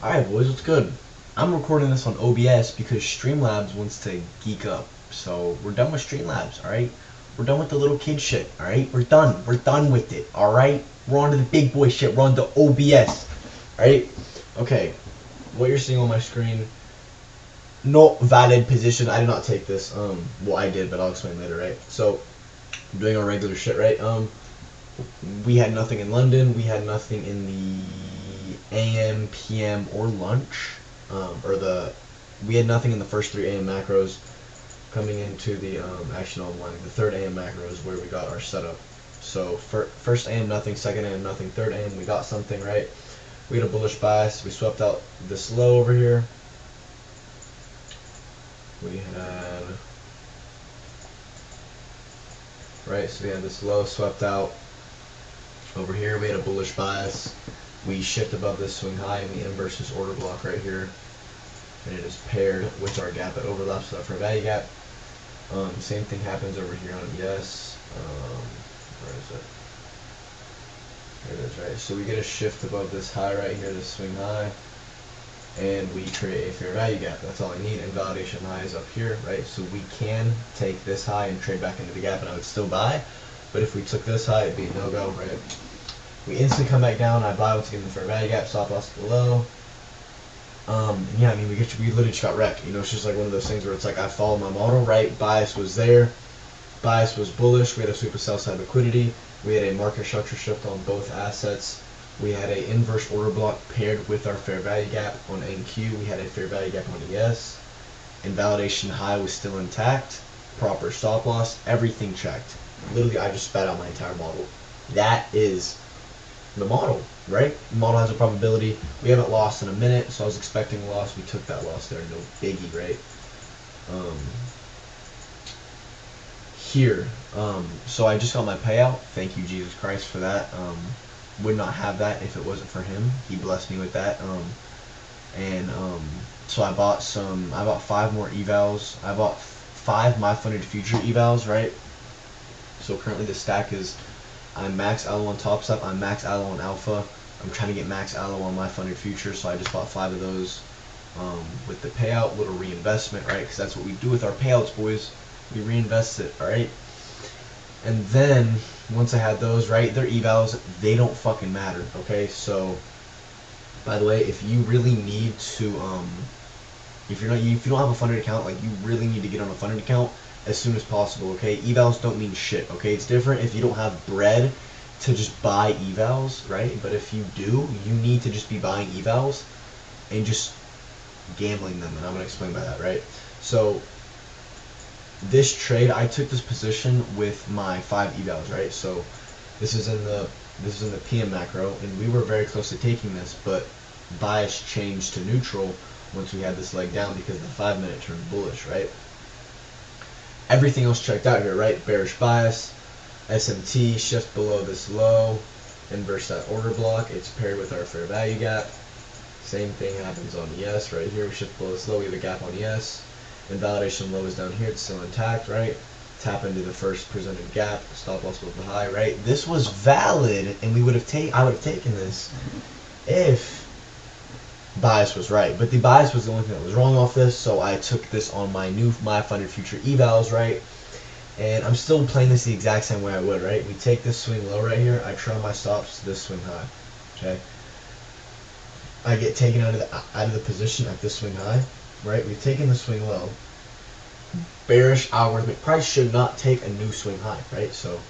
Alright boys, what's good? I'm recording this on OBS because Streamlabs wants to geek up. So we're done with Streamlabs, alright? We're done with the little kid shit, alright? We're done. We're done with it, alright? We're on to the big boy shit. We're on to OBS. Alright? Okay. What you're seeing on my screen, not valid position. I did not take this. Well I did, but I'll explain later, right? So I'm doing our regular shit, right? We had nothing in London. We had nothing in the AM, PM, or lunch. We had nothing in the first 3 AM macros. Coming into the actually no, the third AM macros where we got our setup. So first AM nothing, second AM nothing, third AM we got something, right? We had a bullish bias. We swept out this low over here. We had so we had this low swept out. Over here we had a bullish bias. We shift above this swing high and we inverse this order block right here. And it is paired with our gap that overlaps with our fair value gap. Same thing happens over here on ES. Where is it? Here it is, right? So we get a shift above this high right here, this swing high. And we create a fair value gap. That's all I need. And validation high is up here, right? So we can take this high and trade back into the gap and I would still buy. But if we took this high, it'd be a no-go, right? We instantly come back down. I buy once again the fair value gap, stop loss below. Yeah, I mean, we literally just got wrecked. You know, it's just like one of those things where it's like I followed my model, right? Bias was there. Bias was bullish. We had a super sell side liquidity. We had a market structure shift on both assets. We had a inverse order block paired with our fair value gap on NQ. We had a fair value gap on ES. And validation high was still intact. Proper stop loss. Everything checked. Literally, I just spat out my entire model. That is the model, right? The model has a probability. We haven't lost in a minute, so I was expecting a loss. We took that loss there, no biggie, right? So I just got my payout. Thank you, Jesus Christ, for that. Would not have that if it wasn't for him. He blessed me with that. So I bought 5 more evals. I bought 5 my funded future evals, right? So currently the stack is I'm max allo on top step, I'm max allo on alpha. I'm trying to get max allo on my funded future, so I just bought 5 of those with the payout, little reinvestment, right? Because that's what we do with our payouts, boys. We reinvest it, all right? And then once I had those, right, they're evals, they don't fucking matter, okay? By the way, if you really need to, if you don't have a funded account, like you really need to get on a funded account as soon as possible, okay? Evals don't mean shit, okay? It's different if you don't have bread to just buy evals, right? But if you do, you need to just be buying evals and just gambling them, and I'm gonna explain by that, right? So this trade, I took this position with my 5 evals, right? So this is in the PM macro, and we were very close to taking this, but bias changed to neutral once we had this leg down because the 5-minute turned bullish, right? Everything else checked out here, right? Bearish bias, SMT, shift below this low, inverse that order block. It's paired with our fair value gap. Same thing happens on ES right here. We shift below this low, we have a gap on ES. And validation low is down here, it's still intact, right? Tap into the first presented gap, stop loss was the high, right? This was valid, and I would have taken this if bias was right, but the bias was the only thing that was wrong off this, so I took this on my funded future evals, right? And I'm still playing this the exact same way I would, right? We take this swing low right here, I trail my stops to this swing high, okay? I get taken out of the position at this swing high, right? We've taken the swing low. Bearish algorithmic price should not take a new swing high, right? So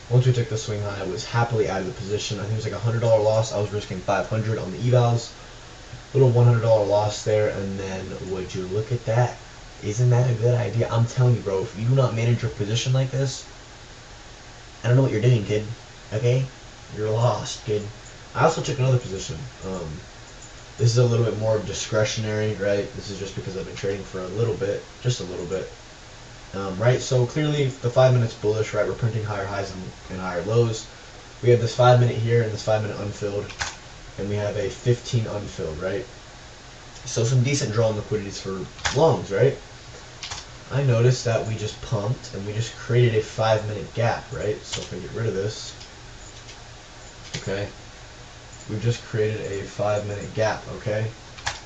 once we took the swing high, I was happily out of the position. I think it was like $100 loss. I was risking 500 on the evals. Little $100 loss there, and then would you look at that? Isn't that a good idea? I'm telling you, bro, if you do not manage your position like this, I don't know what you're doing, kid. Okay? You're lost, kid. I also took another position. This is a little bit more discretionary, right? This is just because I've been trading for a little bit, just a little bit. Right, so clearly the 5 minutes bullish, right? We're printing higher highs and higher lows. We have this 5-minute here and this 5-minute unfilled, and we have a 15 unfilled, right? So some decent draw on liquidities for longs, right? I noticed that we just pumped and we just created a 5-minute gap, right? So if I get rid of this, okay, we've just created a 5-minute gap, okay?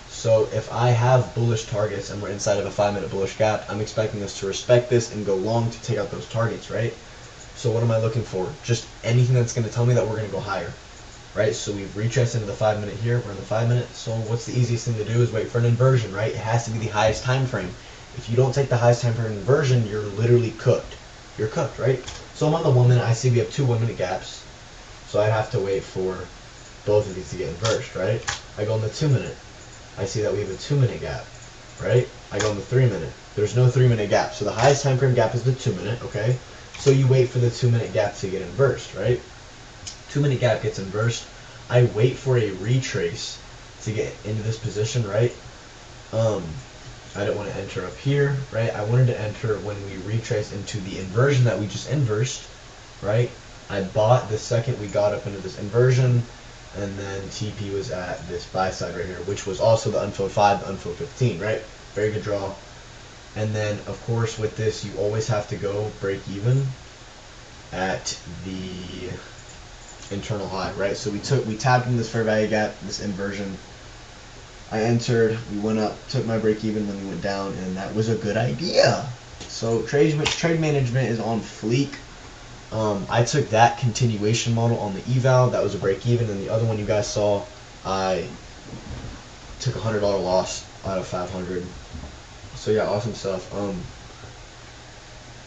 So if I have bullish targets and we're inside of a 5-minute bullish gap, I'm expecting us to respect this and go long to take out those targets, right? So what am I looking for? Just anything that's going to tell me that we're going to go higher, right? So we've retraced into the 5-minute here. We're in the 5-minute. So what's the easiest thing to do is wait for an inversion, right? It has to be the highest time frame. If you don't take the highest time frame inversion, you're literally cooked. You're cooked, right? So I'm on the 1-minute. I see we have 2 1-minute gaps. So I have to wait for both of these to get inversed, right? I go on the 2-minute. I see that we have a 2-minute gap, right? I go on the 3-minute. There's no 3-minute gap. So the highest time frame gap is the 2-minute, okay? So you wait for the 2-minute gap to get inversed, right? 2-minute gap gets inversed. I wait for a retrace to get into this position, right? I don't want to enter up here, right? I wanted to enter when we retrace into the inversion that we just inversed, right? I bought the second we got up into this inversion, and then TP was at this buy side right here, which was also the unfilled 5, the unfilled 15, right? Very good draw. And then, of course, with this, you always have to go break even at the internal high, right? So we tapped in this fair value gap, this inversion. I entered, we went up, took my break even, then we went down, and that was a good idea. So trade management is on fleek. I took that continuation model on the eval. That was a break even, and the other one you guys saw, I took a $100 loss out of 500. So yeah, awesome stuff.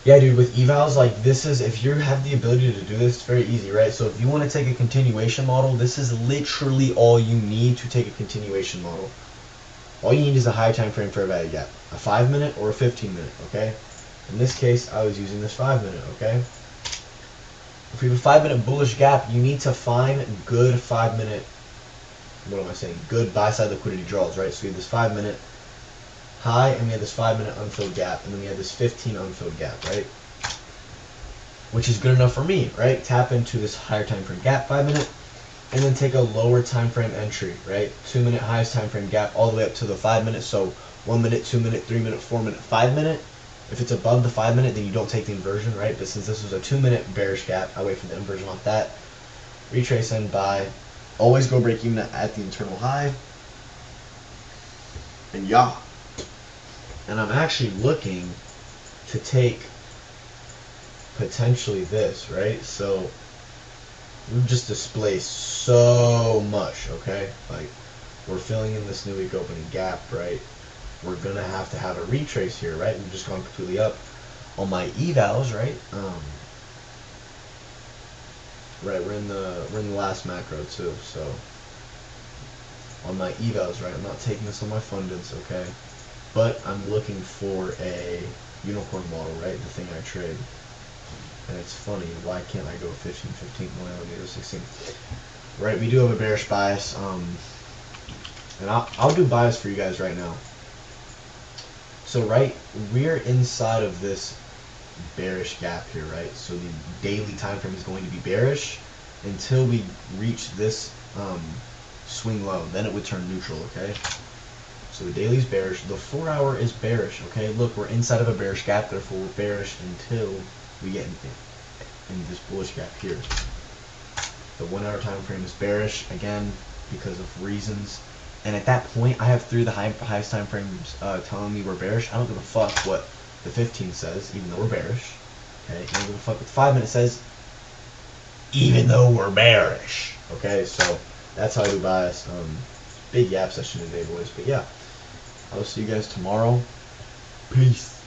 Yeah, dude, with evals, like, this is, if you have the ability to do this, it's very easy, right? So if you want to take a continuation model, this is literally all you need to take a continuation model. All you need is a high time frame fair value gap, a 5-minute or a 15-minute, okay? In this case, I was using this 5-minute, okay? If you have a 5-minute bullish gap, you need to find good 5-minute, what am I saying? Good buy-side liquidity draws, right? So we have this 5-minute high, and we have this 5-minute unfilled gap, and then we have this 15 unfilled gap, right? Which is good enough for me, right? Tap into this higher time frame gap, 5-minute, and then take a lower time frame entry, right? 2-minute highest time frame gap all the way up to the 5-minute. So 1-minute, 2-minute, 3-minute, 4-minute, 5-minute. If it's above the 5-minute, then you don't take the inversion, right? But since this was a 2-minute bearish gap, I wait for the inversion off that. Retrace and buy. Always go break even at the internal high. And yeah. And I'm actually looking to take potentially this, right? So we've just displaced so much, okay? Like, we're filling in this new week opening gap, right? We're gonna have to have a retrace here, right? We've just gone completely up on my evals, right? Right, we're in the last macro too, so on my evals, right? I'm not taking this on my fundeds, okay? But I'm looking for a unicorn model, right? The thing I trade. And it's funny, why can't I go 15, 15, when I only go 16? Right, we do have a bearish bias, and I'll do bias for you guys right now. So right, we're inside of this bearish gap here, right? So the daily time frame is going to be bearish until we reach this swing low. Then it would turn neutral, okay? So the daily is bearish. The 4-hour is bearish, okay? Look, we're inside of a bearish gap, therefore we're bearish until we get in this bullish gap here. The 1-hour time frame is bearish, again, because of reasons. And at that point, I have 3 of the highest time frames telling me we're bearish. I don't give a fuck what the 15 says, even though we're bearish. Okay, I don't give a fuck what the 5-minute says, even though we're bearish. Okay, so that's how I do bias. Big yap session today, boys. But yeah, I'll see you guys tomorrow. Peace.